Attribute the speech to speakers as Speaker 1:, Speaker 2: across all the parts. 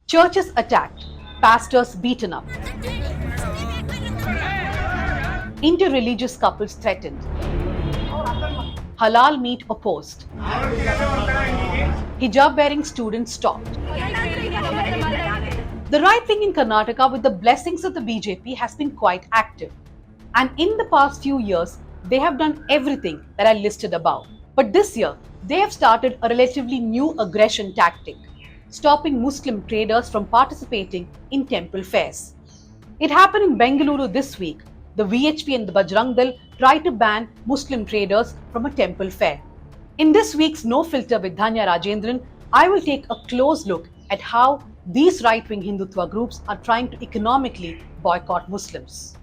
Speaker 1: Churches attacked, pastors beaten up, interreligious couples threatened, halal meat opposed, hijab wearing students stopped. The right wing in Karnataka, with the blessings of the BJP, has been quite active. And in the past few years, they have done everything that I listed above. But this year, they have started a relatively new aggression tactic, stopping Muslim traders from participating in temple fairs. It happened in Bengaluru this week. The VHP and the Bajrang Dal tried to ban Muslim traders from a temple fair. In this week's No Filter with Dhanya Rajendran, I will take a close look at how these right-wing Hindutva groups are trying to economically boycott Muslims.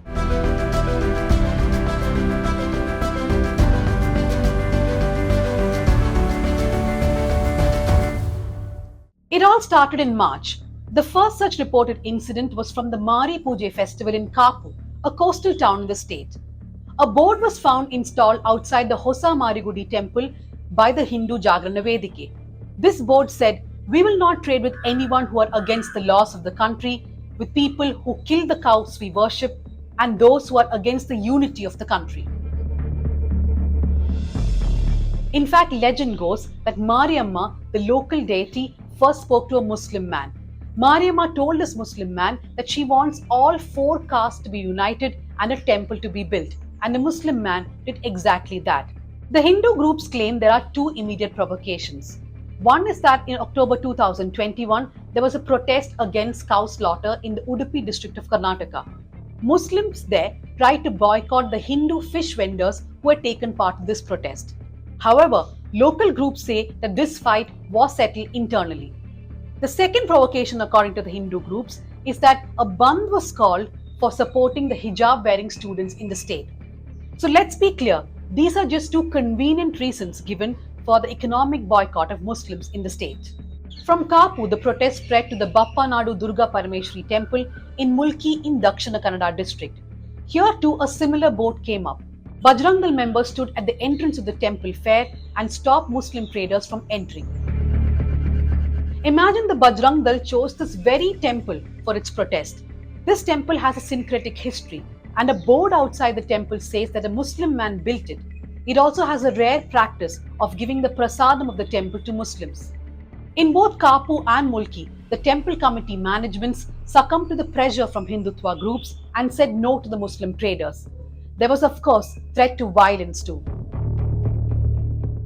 Speaker 1: It all started in March. The first such reported incident was from the Mari Puja festival in Kapu, a coastal town in the state. A board was found installed outside the Hosa Marigudi temple by the Hindu Jagrana Vedike. This board said, "We will not trade with anyone who are against the laws of the country, with people who kill the cows we worship, and those who are against the unity of the country." In fact, legend goes that Mariamma, the local deity, first spoke to a Muslim man. Mariamma told this Muslim man that she wants all four castes to be united and a temple to be built, and the Muslim man did exactly that. The Hindu groups claim there are two immediate provocations. One is that in October 2021, there was a protest against cow slaughter in the Udupi district of Karnataka. Muslims there tried to boycott the Hindu fish vendors who had taken part in this protest. However, local groups say that this fight was settled internally. The second provocation, according to the Hindu groups, is that a bandh was called for supporting the hijab-wearing students in the state. So let's be clear, these are just two convenient reasons given for the economic boycott of Muslims in the state. From Kapu, the protest spread to the Bappa Nadu Durga Parameshwari temple in Mulki in Dakshina Kannada district. Here too a similar board came up. Bajrang Dal members stood at the entrance of the temple fair and stopped Muslim traders from entering. Imagine the Bajrang Dal chose this very temple for its protest. This temple has a syncretic history, and a board outside the temple says that a Muslim man built it. It also has a rare practice of giving the prasadam of the temple to Muslims. In both Kapu and Mulki, the temple committee managements succumbed to the pressure from Hindutva groups and said no to the Muslim traders. There was, of course, threat to violence too.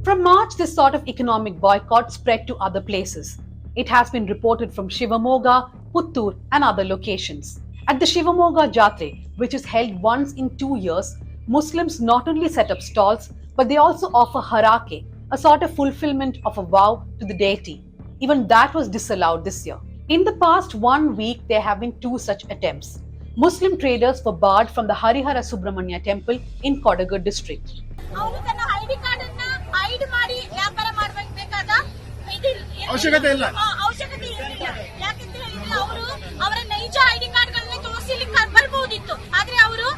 Speaker 1: From March, this sort of economic boycott spread to other places. It has been reported from Shivamoga, Puttur, and other locations. At the Shivamoga Jatre, which is held once in 2 years, Muslims not only set up stalls, but they also offer harake, a sort of fulfillment of a vow to the deity. Even that was disallowed this year. In the past 1 week, there have been two such attempts. Muslim traders were barred from the Harihara Subramanya Temple in Kodagu district.
Speaker 2: ಅವಶ್ಯಕತೆ ಇಲ್ಲ.
Speaker 3: ಅವರ ನೈಜ ID ಕಾರ್ಡ್ಗಳನ್ನ ತೋರಿಸಲಿಕ್ಕೆ ಬರ್ಬೋದಿತ್ತು. ಆದ್ರೆ ಅವರು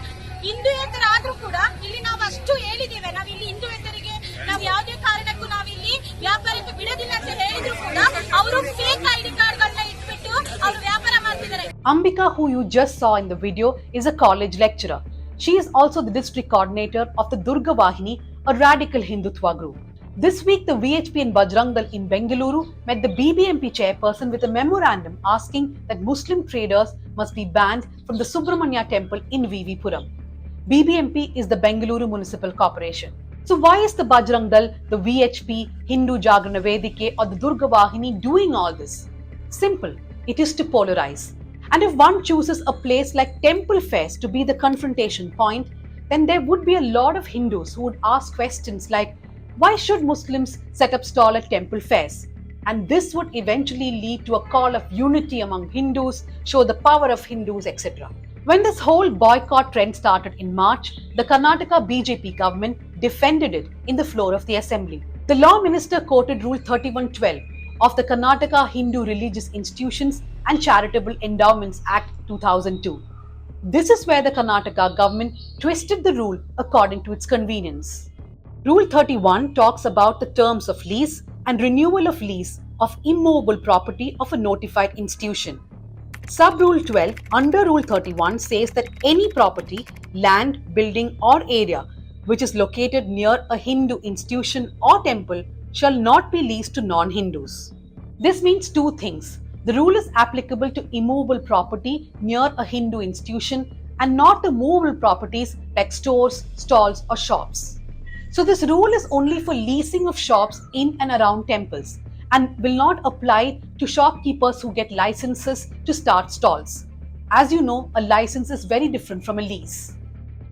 Speaker 3: ಹಿಂದೂಯೇತರಾದ್ರೂ ಕೂಡ ಇಲ್ಲಿ ನಾವು ಅಷ್ಟು ಹೇಳಿದ್ದೇವೆ, ನಾವು ಇಲ್ಲಿ ಹಿಂದೂಯೇತರಿಗೆ ನಾವು ಯಾವುದೇ ಕಾರಣಕ್ಕೂ ನಾವಿಲ್ಲಿ ವ್ಯಾಪಾರಕ್ಕೆ ಬಿಡೋದಿಲ್ಲ ಅಂತ ಹೇಳಿದ್ರು ಕೂಡ ಅವರು ಫೇಕ್ ಐಡಿ ಕಾರ್ಡ್ಗಳನ್ನ ಇಟ್ಬಿಟ್ಟು ಅವರು ವ್ಯಾಪಾರ ಮಾಡ್ತಿದ್ದಾರೆ.
Speaker 1: Ambika, who you just saw in the video, is a college lecturer. She is also the district coordinator of the Durga Vahini, a radical Hindutva group. This week, the VHP and Bajrang Dal in Bengaluru met the BBMP chairperson with a memorandum asking that Muslim traders must be banned from the Subramanya Temple in VV Puram. BBMP is the Bengaluru Municipal Corporation. So why is the Bajrang Dal, the VHP, Hindu Jagrana Vedike or the Durga Vahini doing all this? Simple, it is to polarize. And if one chooses a place like temple fairs to be the confrontation point, then there would be a lot of Hindus who would ask questions like, why should Muslims set up stall at temple fairs? And this would eventually lead to a call of unity among Hindus, show the power of Hindus, etc. When this whole boycott trend started in March, the Karnataka BJP government defended it in the floor of the assembly. The law minister quoted Rule 3112 of the Karnataka Hindu Religious Institutions and Charitable Endowments Act 2002. This is where the Karnataka government twisted the rule according to its convenience. Rule 31 talks about the terms of lease and renewal of lease of immovable property of a notified institution. Sub-Rule 12 under Rule 31 says that any property, land, building or area which is located near a Hindu institution or temple shall not be leased to non-Hindus. This means two things. The rule is applicable to immovable property near a Hindu institution and not to movable properties like stores, stalls or shops. So this rule is only for leasing of shops in and around temples and will not apply to shopkeepers who get licenses to start stalls. As you know, a license is very different from a lease.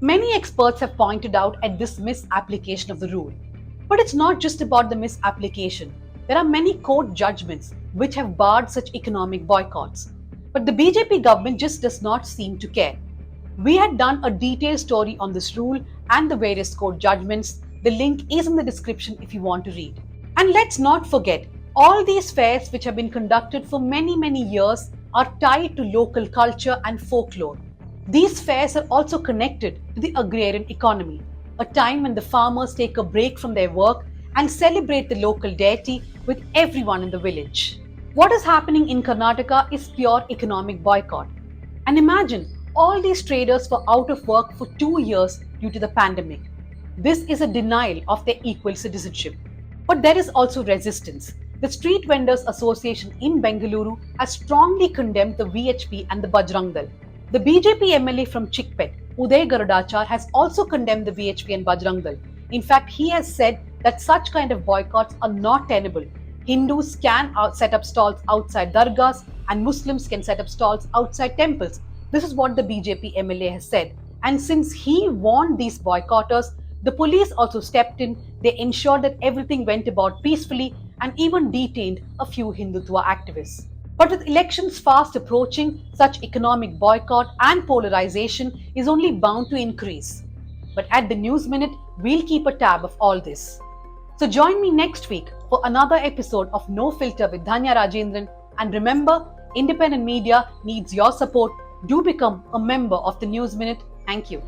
Speaker 1: Many experts have pointed out at this misapplication of the rule. But it's not just about the misapplication. There are many court judgments which have barred such economic boycotts. But the BJP government just does not seem to care. We had done a detailed story on this rule and the various court judgments. The link is in the description if you want to read. And let's not forget, all these fairs which have been conducted for many years are tied to local culture and folklore. These fairs are also connected to the agrarian economy, a time when the farmers take a break from their work and celebrate the local deity with everyone in the village. What is happening in Karnataka is pure economic boycott. And imagine, all these traders were out of work for 2 years due to the pandemic. This is a denial of their equal citizenship. But there is also resistance. The Street Vendors Association in Bengaluru has strongly condemned the VHP and the Bajrang Dal. The BJP MLA from Chikpet, Uday Garadachar, has also condemned the VHP and Bajrang Dal. In fact, he has said that such kind of boycotts are not tenable. Hindus can set up stalls outside dargahs and Muslims can set up stalls outside temples. This is what the BJP MLA has said. And since he warned these boycotters, the police also stepped in. They ensured that everything went about peacefully and even detained a few Hindutva activists. But with elections fast approaching, such economic boycott and polarization is only bound to increase. But at the News Minute, we'll keep a tab of all this. So join me next week for another episode of No Filter with Dhanya Rajendran. And remember, independent media needs your support. Do become a member of the News Minute. Thank you.